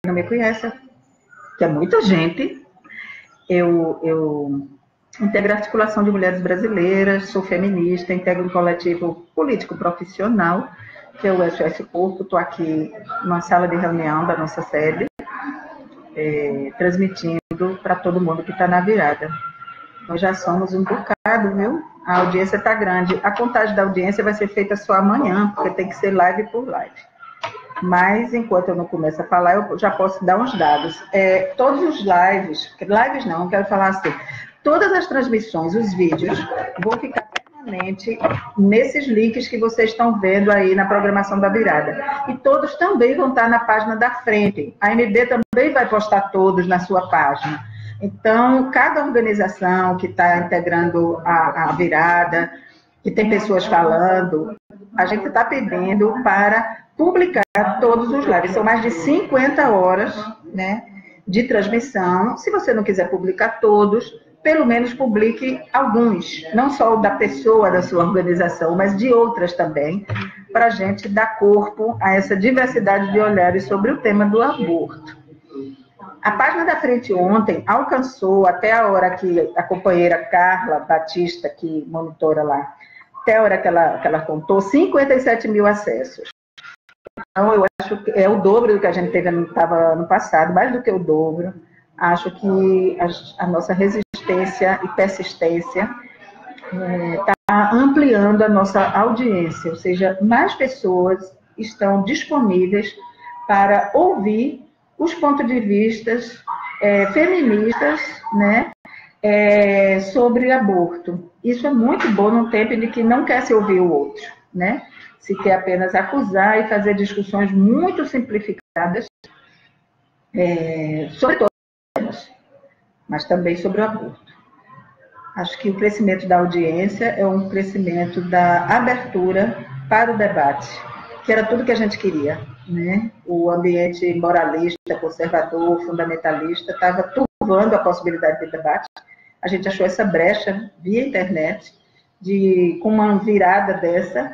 não me conhece, que é muita gente, eu integro a Articulação de Mulheres Brasileiras, sou feminista, integro um coletivo político profissional, que é o SOS Corpo. Estou aqui numa sala de reunião da nossa sede, transmitindo para todo mundo que está na virada. Nós já somos um bocado, viu? A audiência está grande. A contagem da audiência vai ser feita só amanhã, porque tem que ser live por live. Mas, enquanto eu não começo a falar, eu já posso dar uns dados. Todos os lives não, quero falar assim, todas as transmissões, os vídeos, vão ficar permanente nesses links que vocês estão vendo aí na programação da virada. E todos também vão estar na página da frente. A MB também vai postar todos na sua página. Então, cada organização que está integrando a virada, que tem pessoas falando, a gente está pedindo para publicar todos os lives. São mais de 50 horas, né, de transmissão. Se você não quiser publicar todos, pelo menos publique alguns, não só o da pessoa da sua organização, mas de outras também, para a gente dar corpo a essa diversidade de olhares sobre o tema do aborto. A página da frente ontem alcançou, até a hora que a companheira Carla Batista, que monitora lá, até a hora que ela contou, 57 mil acessos. Então, eu acho que é o dobro do que a gente estava no passado, mais do que o dobro. Acho que a nossa resistência e persistência está ampliando a nossa audiência, ou seja, mais pessoas estão disponíveis para ouvir os pontos de vista feministas, né, sobre aborto. Isso é muito bom num tempo em que não quer se ouvir o outro, né? Se quer apenas acusar e fazer discussões muito simplificadas sobre todos os temas, mas também sobre o aborto. Acho que o crescimento da audiência é um crescimento da abertura para o debate, que era tudo que a gente queria, né? O ambiente moralista, conservador, fundamentalista estava turvando a possibilidade de debate. A gente achou essa brecha via internet, com uma virada dessa,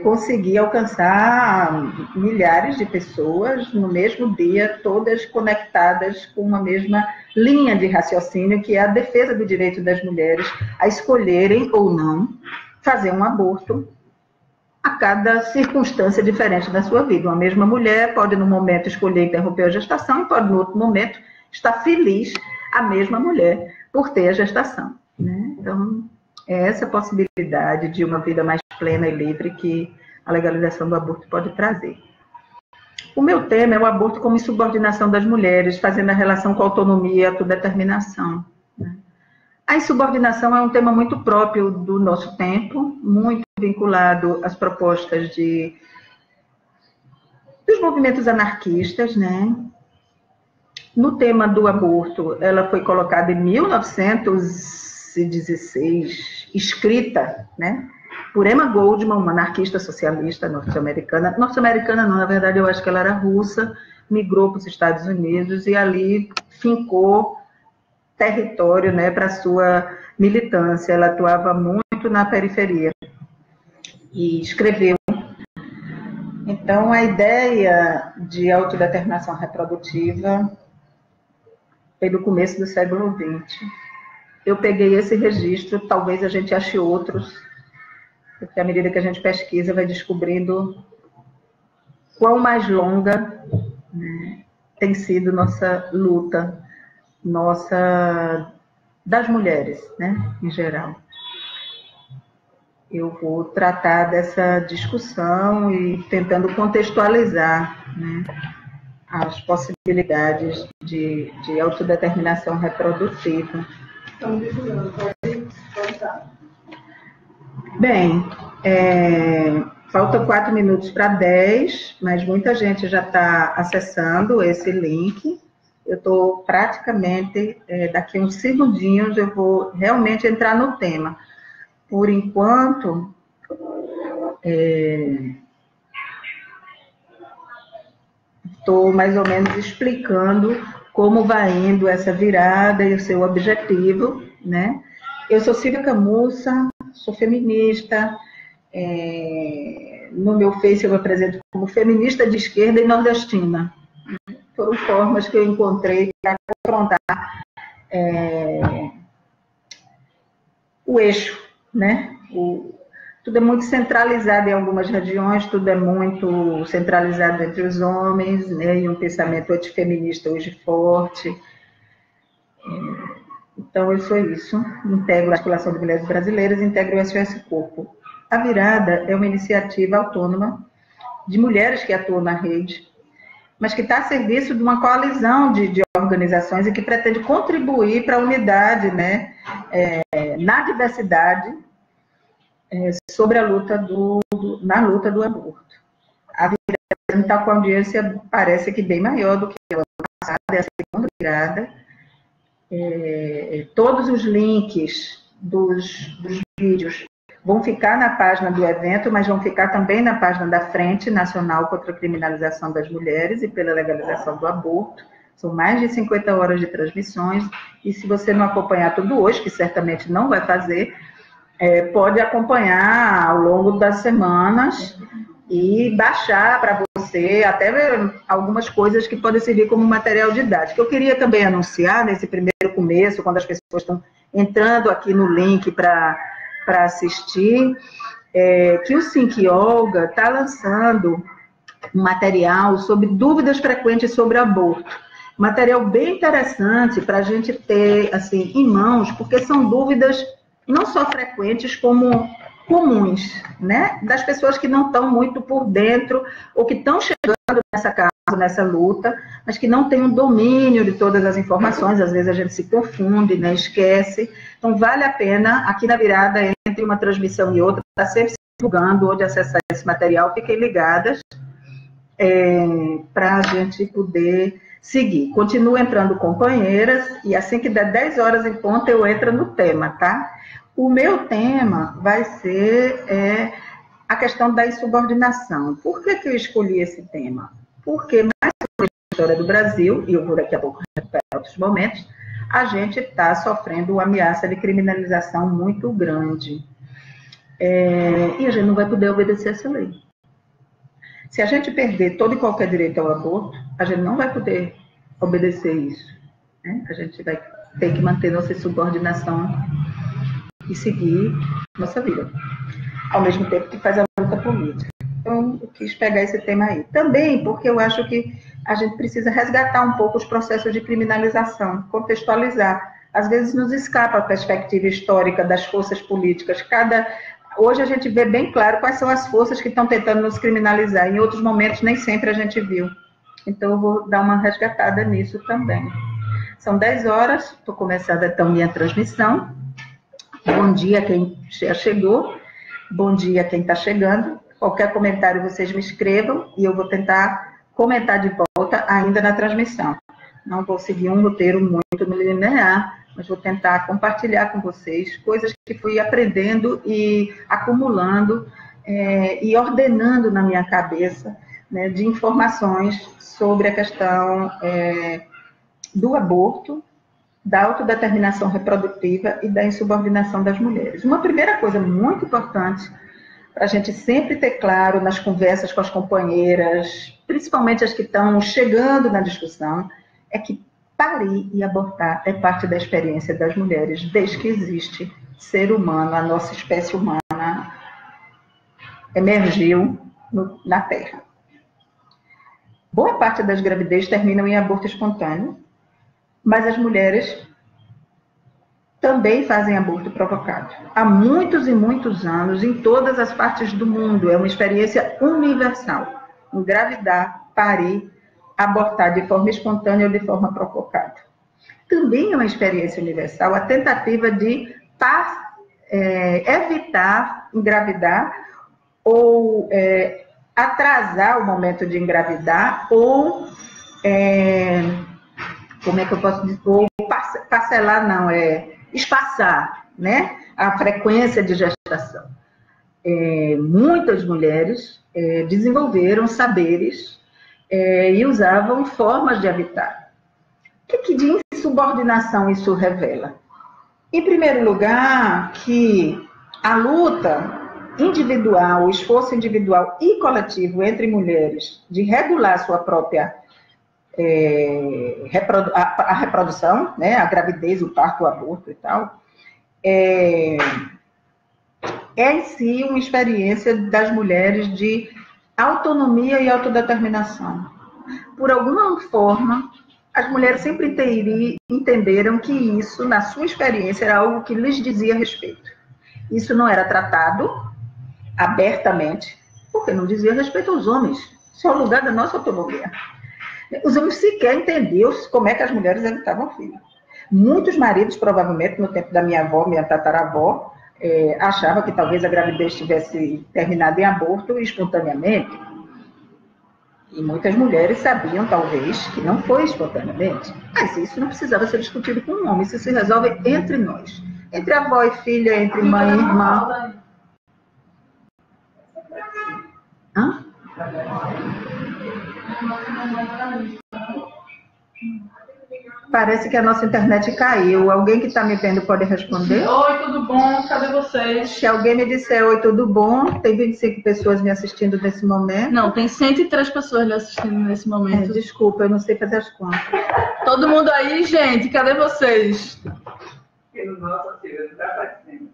conseguir alcançar milhares de pessoas no mesmo dia, todas conectadas com uma mesma linha de raciocínio, que é a defesa do direito das mulheres a escolherem ou não fazer um aborto a cada circunstância diferente da sua vida. Uma mesma mulher pode, no momento, escolher interromper a gestação e pode, no outro momento, estar feliz, a mesma mulher, por ter a gestação, né? Então, é essa possibilidade de uma vida mais plena e livre que a legalização do aborto pode trazer. O meu tema é o aborto como insubordinação das mulheres, fazendo a relação com a autonomia e a autodeterminação, né? A insubordinação é um tema muito próprio do nosso tempo, muito vinculado às propostas dos movimentos anarquistas, né? No tema do aborto, ela foi colocada em 1916, escrita, né, por Emma Goldman, uma anarquista socialista norte-americana. Norte-americana não, na verdade, eu acho que ela era russa, migrou para os Estados Unidos e ali fincou território, né, para sua militância. Ela atuava muito na periferia e escreveu. Então, a ideia de autodeterminação reprodutiva veio do começo do século XX. Eu peguei esse registro, talvez a gente ache outros, porque à medida que a gente pesquisa, vai descobrindo quão mais longa, né, tem sido nossa luta, das mulheres, né, em geral. Eu vou tratar dessa discussão e tentando contextualizar, né, as possibilidades de autodeterminação reprodutiva. Bem, falta 4 minutos para 10, mas muita gente já está acessando esse link. Eu estou praticamente, daqui a uns segundinhos, eu vou realmente entrar no tema. Por enquanto, estou mais ou menos explicando como vai indo essa virada e o seu objetivo, né? Eu sou Silvia Camussa, sou feminista, no meu Face eu me apresento como feminista de esquerda e nordestina. Foram formas que eu encontrei para confrontar o eixo, né? Tudo é muito centralizado em algumas regiões, tudo é muito centralizado entre os homens, né? E um pensamento antifeminista hoje forte. Então, eu sou isso. Integro a Articulação de Mulheres Brasileiras, integro o SOS Corpo. A Virada é uma iniciativa autônoma de mulheres que atuam na rede, mas que está a serviço de uma coalizão de organizações e que pretende contribuir para a unidade, né, na diversidade, sobre a luta na luta do aborto. A Virada está com a audiência, parece que bem maior do que o ano passado, é a segunda virada. Todos os links dos vídeos vão ficar na página do evento, mas vão ficar também na página da Frente Nacional contra a Criminalização das Mulheres e pela Legalização do Aborto. São mais de 50 horas de transmissões, e se você não acompanhar tudo hoje, que certamente não vai fazer, pode acompanhar ao longo das semanas e baixar para você até algumas coisas que podem servir como material didático. Eu queria também anunciar, nesse primeiro começo, quando as pessoas estão entrando aqui no link para assistir, que o Sync Yoga está lançando um material sobre dúvidas frequentes sobre aborto. Material bem interessante para a gente ter assim, em mãos, porque são dúvidas não só frequentes, como comuns, né? Das pessoas que não estão muito por dentro ou que estão chegando nessa causa, nessa luta, mas que não têm um domínio de todas as informações. Às vezes a gente se confunde, né? Esquece. Então vale a pena, aqui na Virada, entre uma transmissão e outra, está sempre se divulgando onde acessar esse material. Fiquem ligadas para a gente poder seguir. Continuo entrando companheiras e assim que der 10 horas em ponto eu entro no tema, tá? O meu tema vai ser a questão da insubordinação. Por que eu escolhi esse tema? Porque mais sobre a história do Brasil, e eu vou daqui a pouco recuperar outros momentos, a gente está sofrendo uma ameaça de criminalização muito grande. E a gente não vai poder obedecer essa lei. Se a gente perder todo e qualquer direito ao aborto, a gente não vai poder obedecer isso, né? A gente vai ter que manter nossa subordinação e seguir nossa vida, ao mesmo tempo que faz a luta política. Então, eu quis pegar esse tema aí. Também porque eu acho que a gente precisa resgatar um pouco os processos de criminalização, contextualizar. Às vezes nos escapa a perspectiva histórica das forças políticas. Hoje a gente vê bem claro quais são as forças que estão tentando nos criminalizar. Em outros momentos, nem sempre a gente viu. Então, eu vou dar uma resgatada nisso também. São 10 horas, estou começando então minha transmissão. Bom dia quem já chegou, bom dia quem está chegando. Qualquer comentário vocês me escrevam e eu vou tentar comentar de volta ainda na transmissão. Não vou seguir um roteiro muito linear, mas vou tentar compartilhar com vocês coisas que fui aprendendo e acumulando e ordenando na minha cabeça, né, de informações sobre a questão do aborto, da autodeterminação reprodutiva e da insubordinação das mulheres. Uma primeira coisa muito importante para a gente sempre ter claro nas conversas com as companheiras, principalmente as que estão chegando na discussão, é que parir e abortar é parte da experiência das mulheres desde que existe ser humano, a nossa espécie humana emergiu na Terra. Boa parte das gravidezes terminam em aborto espontâneo, mas as mulheres também fazem aborto provocado. Há muitos e muitos anos, em todas as partes do mundo, é uma experiência universal. Engravidar, parir, abortar de forma espontânea ou de forma provocada. Também é uma experiência universal a tentativa de evitar engravidar ou atrasar o momento de engravidar ou como é que eu posso dizer? Ou parcelar, não, espaçar, né, a frequência de gestação. Muitas mulheres desenvolveram saberes e usavam formas de evitar. O que de insubordinação isso revela? Em primeiro lugar, que a luta individual, o esforço individual e coletivo entre mulheres de regular sua própria a reprodução, né, a gravidez, o parto, o aborto e tal, é em si uma experiência das mulheres de autonomia e autodeterminação. Por alguma forma, as mulheres sempre entenderam que isso, na sua experiência, era algo que lhes dizia respeito. Isso não era tratado abertamente, porque não dizia respeito aos homens. Isso é o lugar da nossa autonomia. Os homens sequer entendiam como é que as mulheres evitavam filho. Muitos maridos, provavelmente, no tempo da minha avó, minha tataravó, achavam que talvez a gravidez tivesse terminado em aborto espontaneamente. E muitas mulheres sabiam, talvez, que não foi espontaneamente. Mas isso não precisava ser discutido com um homem. Isso se resolve entre nós. Entre avó e filha, entre mãe e irmã. Hã? Parece que a nossa internet caiu. Alguém que está me vendo pode responder? Oi, tudo bom? Cadê vocês? Se alguém me disser oi, tudo bom? Tem 25 pessoas me assistindo nesse momento. Não, tem 103 pessoas me assistindo nesse momento. Desculpa, eu não sei fazer as contas. Todo mundo aí, gente? Cadê vocês? Nossa, Silvia, não está aparecendo.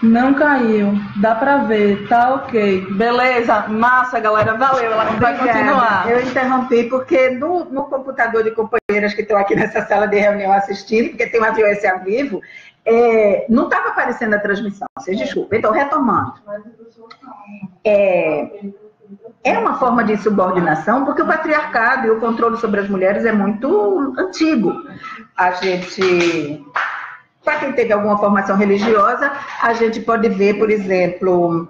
Não caiu, dá pra ver, tá ok. Beleza, massa, galera, valeu, ela vai continuar. Eu interrompi porque no computador de companheiras que estão aqui nessa sala de reunião assistindo, porque tem uma violência ao vivo, não estava aparecendo a transmissão, vocês desculpem. Então, retomando. É uma forma de subordinação, porque o patriarcado e o controle sobre as mulheres é muito antigo. A gente... Para quem teve alguma formação religiosa, a gente pode ver, por exemplo,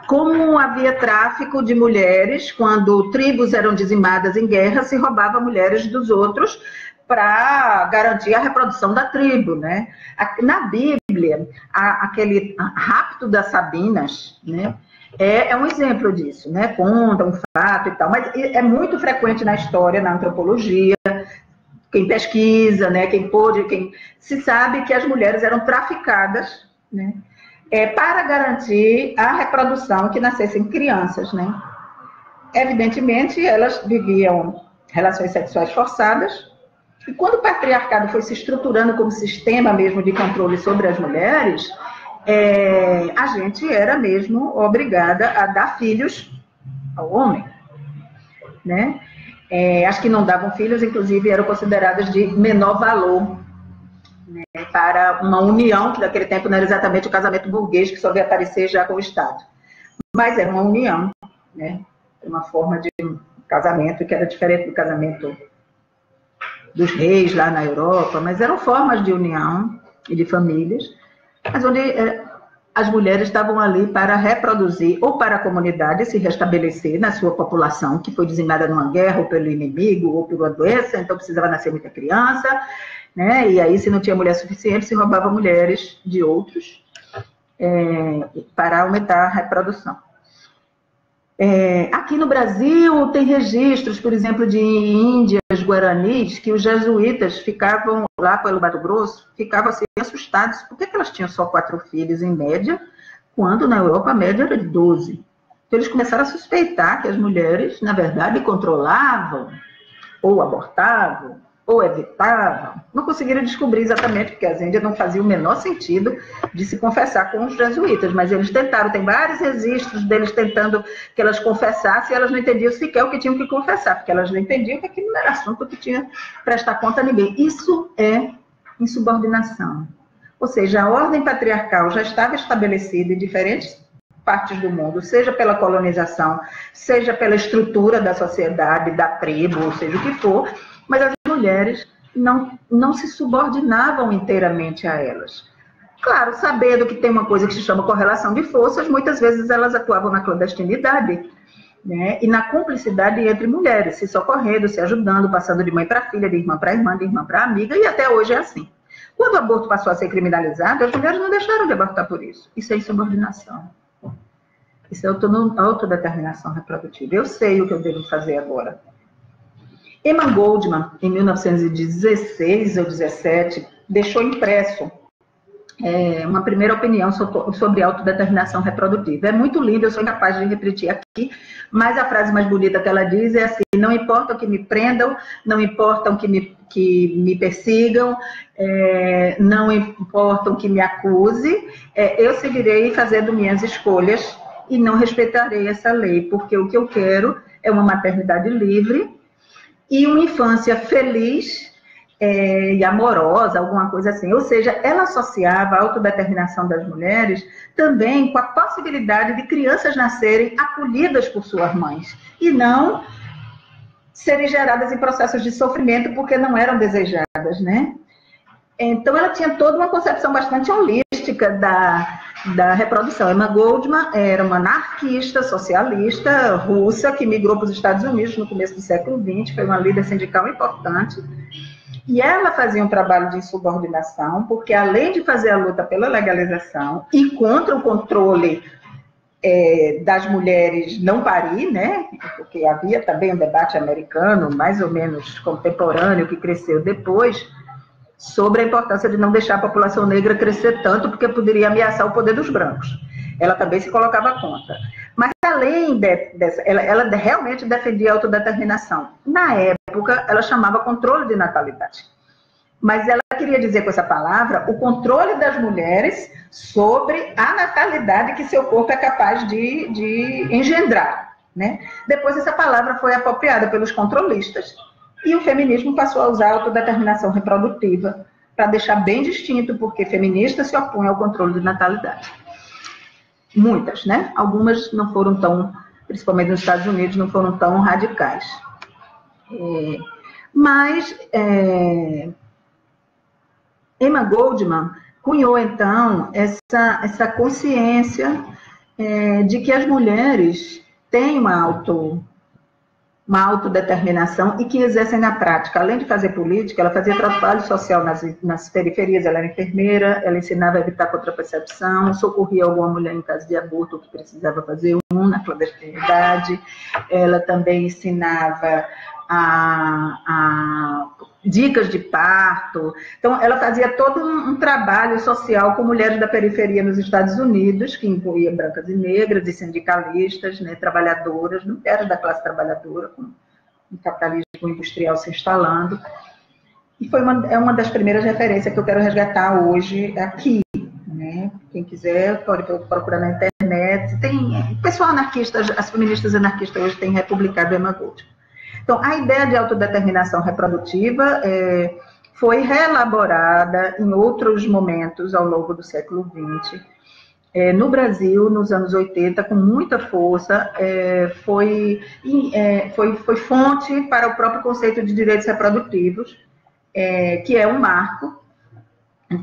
como havia tráfico de mulheres, quando tribos eram dizimadas em guerra, se roubava mulheres dos outros para garantir a reprodução da tribo, né? Na Bíblia, aquele rapto das Sabinas, né? É um exemplo disso, né? Conta um fato e tal, mas é muito frequente na história, na antropologia. Quem pesquisa, né, quem se sabe que as mulheres eram traficadas, né, para garantir a reprodução, que nascessem crianças, né. Evidentemente, elas viviam relações sexuais forçadas, e quando o patriarcado foi se estruturando como sistema mesmo de controle sobre as mulheres, a gente era mesmo obrigada a dar filhos ao homem, né. As que não davam filhos, inclusive, eram consideradas de menor valor, né, para uma união, que naquele tempo não era exatamente o casamento burguês, que só veio aparecer já com o Estado. Mas era uma união, né, uma forma de casamento que era diferente do casamento dos reis lá na Europa, mas eram formas de união e de famílias, mas onde as mulheres estavam ali para reproduzir ou para a comunidade se restabelecer na sua população, que foi dizimada numa guerra, ou pelo inimigo, ou por uma doença, então precisava nascer muita criança, né? E aí, se não tinha mulher suficiente, se roubava mulheres de outros para aumentar a reprodução. Aqui no Brasil tem registros, por exemplo, de índias guaranis, que os jesuítas ficavam lá pelo Mato Grosso, ficavam assim assustados. Por que elas tinham só 4 filhos em média, quando na Europa a média era de 12? Então eles começaram a suspeitar que as mulheres, na verdade, controlavam, ou abortavam, ou evitavam. Não conseguiram descobrir exatamente, porque as índias não faziam o menor sentido de se confessar com os jesuítas, mas eles tentaram, tem vários registros deles tentando que elas confessassem, e elas não entendiam sequer o que tinham que confessar, porque elas não entendiam que aquilo não era assunto que tinha que prestar conta a ninguém. Isso é insubordinação. Ou seja, a ordem patriarcal já estava estabelecida em diferentes partes do mundo, seja pela colonização, seja pela estrutura da sociedade, da tribo, ou seja o que for, mas as mulheres não se subordinavam inteiramente a elas. Claro, sabendo que tem uma coisa que se chama correlação de forças, muitas vezes elas atuavam na clandestinidade, né, e na cumplicidade entre mulheres, se socorrendo, se ajudando, passando de mãe para filha, de irmã para irmã, de irmã para amiga, e até hoje é assim. Quando o aborto passou a ser criminalizado, as mulheres não deixaram de abortar por isso. Isso é insubordinação. Isso é autodeterminação reprodutiva. Eu sei o que eu devo fazer agora. Emma Goldman, em 1916 ou 17, deixou impresso uma primeira opinião sobre autodeterminação reprodutiva. É muito lindo, eu sou incapaz de repetir aqui, mas a frase mais bonita que ela diz é assim: não importa o que me prendam, não importa o que me persigam, não importa o que me acuse, eu seguirei fazendo minhas escolhas e não respeitarei essa lei, porque o que eu quero é uma maternidade livre e uma infância feliz e amorosa, alguma coisa assim. Ou seja, ela associava a autodeterminação das mulheres também com a possibilidade de crianças nascerem acolhidas por suas mães e não serem geradas em processos de sofrimento porque não eram desejadas, né? Então, ela tinha toda uma concepção bastante holística da reprodução. Emma Goldman era uma anarquista, socialista, russa, que migrou para os Estados Unidos no começo do século XX, foi uma líder sindical importante. E ela fazia um trabalho de insubordinação, porque além de fazer a luta pela legalização e contra o controle das mulheres não parir, né? Porque havia também um debate americano, mais ou menos contemporâneo, que cresceu depois, sobre a importância de não deixar a população negra crescer tanto, porque poderia ameaçar o poder dos brancos. Ela também se colocava contra. Mas, além dessa, ela realmente defendia a autodeterminação. Na época, ela chamava controle de natalidade. Mas ela queria dizer com essa palavra o controle das mulheres sobre a natalidade que seu corpo é capaz de engendrar, né? Depois, essa palavra foi apropriada pelos controlistas e o feminismo passou a usar a autodeterminação reprodutiva para deixar bem distinto, porque feministas se opõem ao controle de natalidade. Muitas, né? Algumas não foram tão, principalmente nos Estados Unidos, não foram tão radicais. Mas Emma Goldman cunhou, então, essa consciência de que as mulheres têm uma autodeterminação e que exercem na prática. Além de fazer política, ela fazia trabalho social nas periferias, ela era enfermeira, ela ensinava a evitar contracepção, socorria alguma mulher em caso de aborto que precisava fazer na clandestinidade, ela também ensinava dicas de parto. Então, ela fazia todo um trabalho social com mulheres da periferia nos Estados Unidos, que incluía brancas e negras, e sindicalistas, né, trabalhadoras, mulheres da classe trabalhadora, com o capitalismo industrial se instalando. E é uma das primeiras referências que eu quero resgatar hoje aqui, né? Quem quiser pode procurar na internet. Tem pessoal anarquista, as feministas anarquistas hoje têm republicado Emma Goldman. Então, a ideia de autodeterminação reprodutiva foi reelaborada em outros momentos ao longo do século XX. No Brasil, nos anos 80, com muita força, foi fonte para o próprio conceito de direitos reprodutivos, que é um marco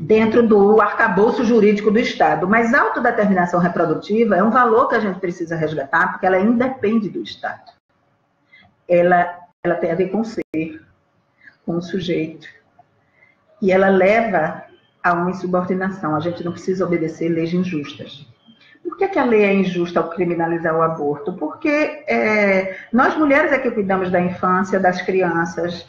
dentro do arcabouço jurídico do Estado. Mas a autodeterminação reprodutiva é um valor que a gente precisa resgatar, porque ela independe do Estado. Ela tem a ver com o ser, com o sujeito. E ela leva a uma insubordinação. A gente não precisa obedecer leis injustas. Por que a lei é injusta ao criminalizar o aborto? Porque nós mulheres é que cuidamos da infância, das crianças,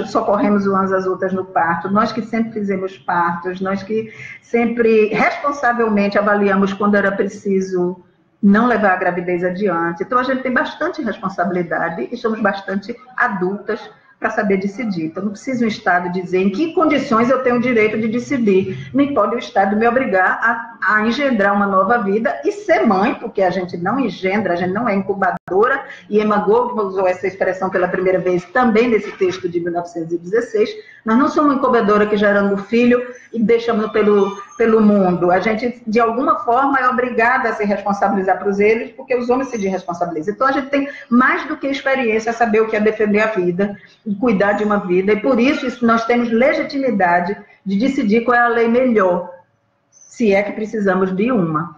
socorremos umas às outras no parto, nós que sempre fizemos partos, nós que sempre responsavelmente avaliamos quando era preciso não levar a gravidez adiante. Então, a gente tem bastante responsabilidade e somos bastante adultas para saber decidir. Então, não precisa o Estado dizer em que condições eu tenho o direito de decidir. Nem pode o Estado me obrigar a engendrar uma nova vida e ser mãe, porque a gente não engendra, a gente não é incubadora, e Emma Goldman usou essa expressão pela primeira vez também nesse texto de 1916. Nós não somos incubadora que gerando o filho e deixamos pelo mundo. A gente, de alguma forma, é obrigada a se responsabilizar por eles, porque os homens se desresponsabilizam. Então, a gente tem mais do que experiência a saber o que é defender a vida e cuidar de uma vida, e por isso nós temos legitimidade de decidir qual é a lei melhor, se é que precisamos de uma.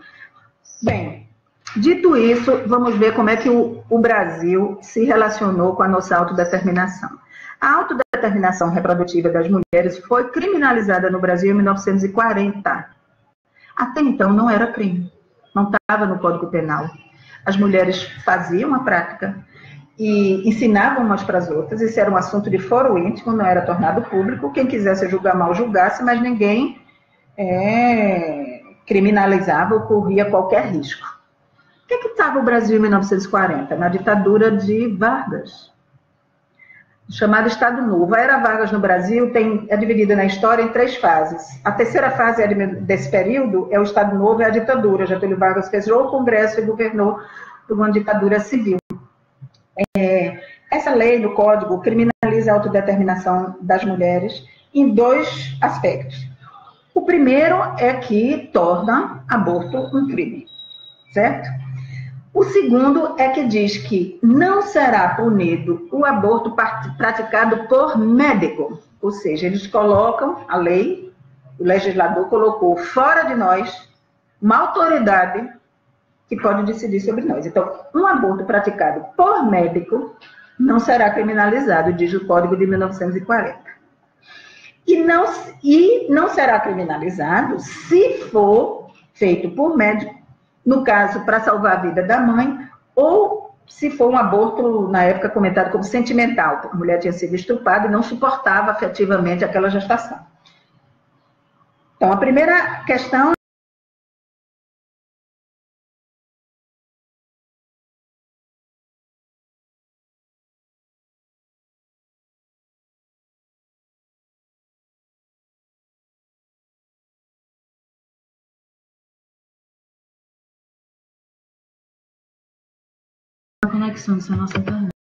Bem, dito isso, vamos ver como é que o Brasil se relacionou com a nossa autodeterminação. A autodeterminação reprodutiva das mulheres foi criminalizada no Brasil em 1940. Até então não era crime, não estava no Código Penal. As mulheres faziam a prática e ensinavam umas para as outras. Isso era um assunto de foro íntimo, não era tornado público. Quem quisesse julgar mal, julgasse, mas ninguém criminalizava ou corria qualquer risco. O que estava o Brasil em 1940? Na ditadura de Vargas, chamado Estado Novo. A Era Vargas no Brasil é dividida na história em 3 fases. A terceira fase desse período é o Estado Novo e a ditadura. Getúlio Vargas fechou o Congresso e governou por uma ditadura civil. Essa lei do Código criminaliza a autodeterminação das mulheres em 2 aspectos. O primeiro é que torna aborto um crime, certo? O segundo é que diz que não será punido o aborto praticado por médico, ou seja, eles colocam a lei, o legislador colocou fora de nós uma autoridade que pode decidir sobre nós. Então, um aborto praticado por médico não será criminalizado, diz o Código de 1940. E não será criminalizado se for feito por médico, no caso, para salvar a vida da mãe, ou se for um aborto, na época, comentado como sentimental. A mulher tinha sido estuprada e não suportava afetivamente aquela gestação. Então, a primeira questão A conexão dessa nossa internet.